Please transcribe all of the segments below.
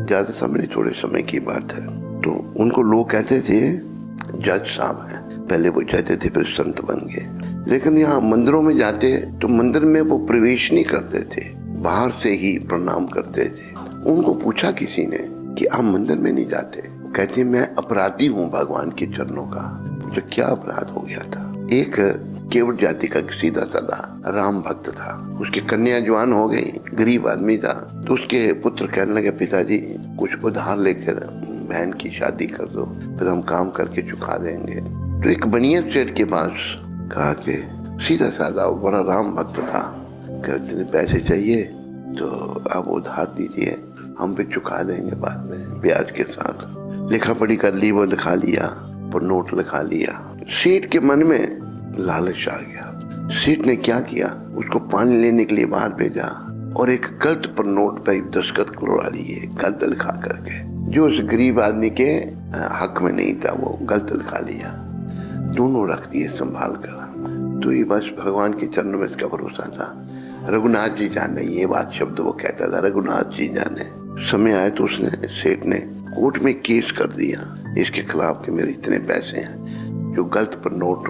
ज्यादा समय नहीं, थोड़े समय की बात है। तो उनको लोग कहते थे जज साहब हैं। पहले वो जज थे, फिर संत बन गए। लेकिन यहाँ मंदिरों में जाते तो मंदिर में वो प्रवेश नहीं करते थे, बाहर से ही प्रणाम करते थे। उनको पूछा किसी ने कि आप मंदिर में नहीं जाते? कहते मैं अपराधी हूँ भगवान के चरणों का। मुझे क्या अपराध हो गया था? एक केवट जाति का सीधा साधा राम भक्त था, उसकी कन्या जवान हो गई, गरीब आदमी था। तो उसके पुत्र कहने लगे पिताजी कुछ उधार लेकर बहन की शादी कर दो, फिर हम काम करके चुका देंगे। तो एक बनिया सेठ के पास कहा कि सीधा साधा बड़ा राम भक्त था, कहते पैसे चाहिए तो आप उधार दीजिए, हम भी चुका देंगे बाद में ब्याज के साथ। लिखा पढ़ी कर ली, वो लिखा लिया, पर नोट लिखा लिया। सेठ के मन में लालच आ गया। सेठ ने क्या किया, उसको पानी लेने के लिए बाहर भेजा और एक गलत पर नोट पे दस्तखत करवा लिए, गलत लिखा करके, जो उस गरीब आदमी के हक में नहीं था, वो गलत लिखा लिया। दोनों रख दिए संभाल कर। तो ये बस भगवान के चरणों में इसका भरोसा था। रघुनाथ जी जाने, ये बात शब्द वो कहता था, रघुनाथ जी जाने। समय आए तो उसने, सेठ ने कोर्ट में केस कर दिया इसके खिलाफ कि मेरे इतने पैसे हैं, जो गलत पर नोट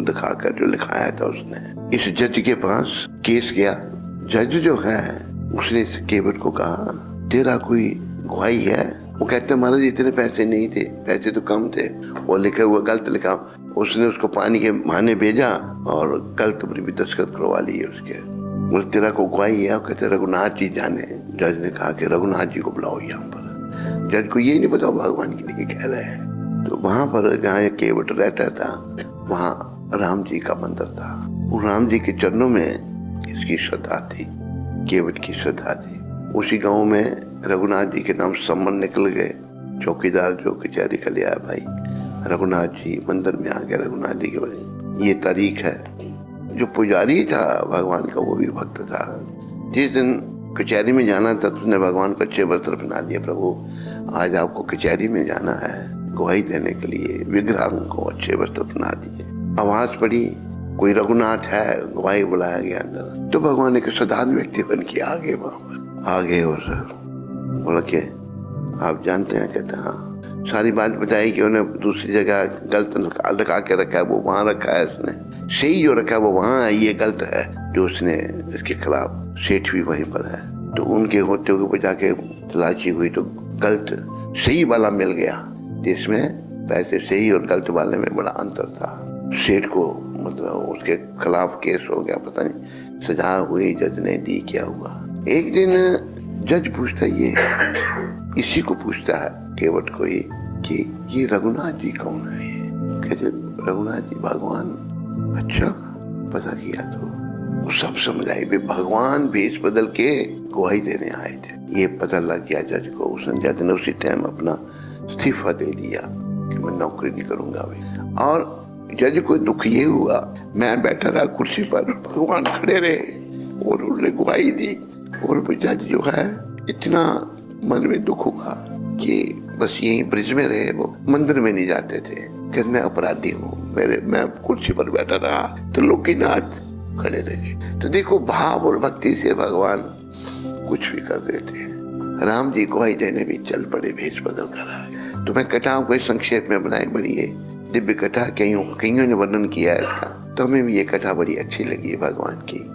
दिखाकर जो लिखाया था उसने। इस जज के पास केस गया। जज जो है उसने इस केवट को कहा तेरा कोई गवाही है? वो कहते महाराज इतने पैसे नहीं थे, पैसे तो कम थे, वो लिखा हुआ गलत लिखा। उसने उसको पानी के बहाने भेजा और गलत पर भी दस्तखत करवा लिए उसके। बोले तेरा को गवाही है? कहते रघुनाथ जी जाने। जज ने कहा कि रघुनाथ जी को बुलाओ यहाँ पर। जज को ये नहीं पता भगवान के लिए कह रहे हैं। तो वहां पर जहाँ केवट रहता था वहां राम जी का मंदिर था। वो राम जी के चरणों में इसकी श्रद्धा थी, केवट की श्रद्धा थी। उसी गांव में रघुनाथ जी के नाम सम्मन निकल गए। चौकीदार जो कचहरी का ले आया, भाई रघुनाथ जी मंदिर में आ गए, रघुनाथ जी के बड़े ये तारीख है। जो पुजारी था भगवान का वो भी भक्त था। जिस दिन कचहरी में जाना था तो उसने भगवान को अच्छे वस्त्र पहना दिया। प्रभु आज आपको कचहरी में जाना है गवाही देने के लिए, विग्रह को अच्छे वस्त्र पहना दिए। आवाज पड़ी कोई रघुनाथ है, गवाही बुलाया गया अंदर। तो भगवान एक साधारण व्यक्ति बन के आगे वहां पर आगे और बोला कि आप जानते हैं? कहते हाँ। सारी बात बताई कि उन्हें दूसरी जगह गलत लगा के रखा है, वो वहां रखा है उसने, सही जो रखा है वो वहां है, ये गलत है जो उसने इसके खिलाफ। सेठ भी वहीं पर है। तो उनके होते हुए जाके तलाशी हुई तो गलत सही वाला मिल गया, जिसमें पैसे सही और गलत वाले में बड़ा अंतर था। सेठ को मतलब उसके खिलाफ केस हो गया, पता नहीं सजा हुई, जज ने दी, क्या हुआ। एक दिन जज पूछता ये इसी को पूछता है केवट को ही कि ये रघुनाथ जी कौन है? कहते रघुनाथ जी भगवान। अच्छा पता किया? तो वो सब समझ आई, भगवान भेष बदल के गवाही देने आए थे। ये पता लग गया जज को। उसने जज ने उसी टाइम अपना इस्तीफा दे दिया कि मैं नौकरी नहीं करूंगा अभी। और जज को दुख ये हुआ, मैं बैठा रहा कुर्सी पर, भगवान खड़े रहे और उन्होंने गवाही दी। और जज जो है इतना मन में दुख हुआ कि बस यही ब्रिज में रहे, वो मंदिर में नहीं जाते थे। कि मैं अपराधी हूँ, मैं कुर्सी पर बैठा रहा तो लोकीनाथ खड़े रहे। तो देखो भाव और भक्ति से भगवान कुछ भी कर देते हैं। राम जी गवाही देने भी चल पड़े भेष बदल कर। तो मैं कथाओं को संक्षेप में बनाई, बड़ी है दिव्य कथा, कईयों ने वर्णन किया है इसका। तो हमें भी ये कथा बड़ी अच्छी लगी है भगवान की।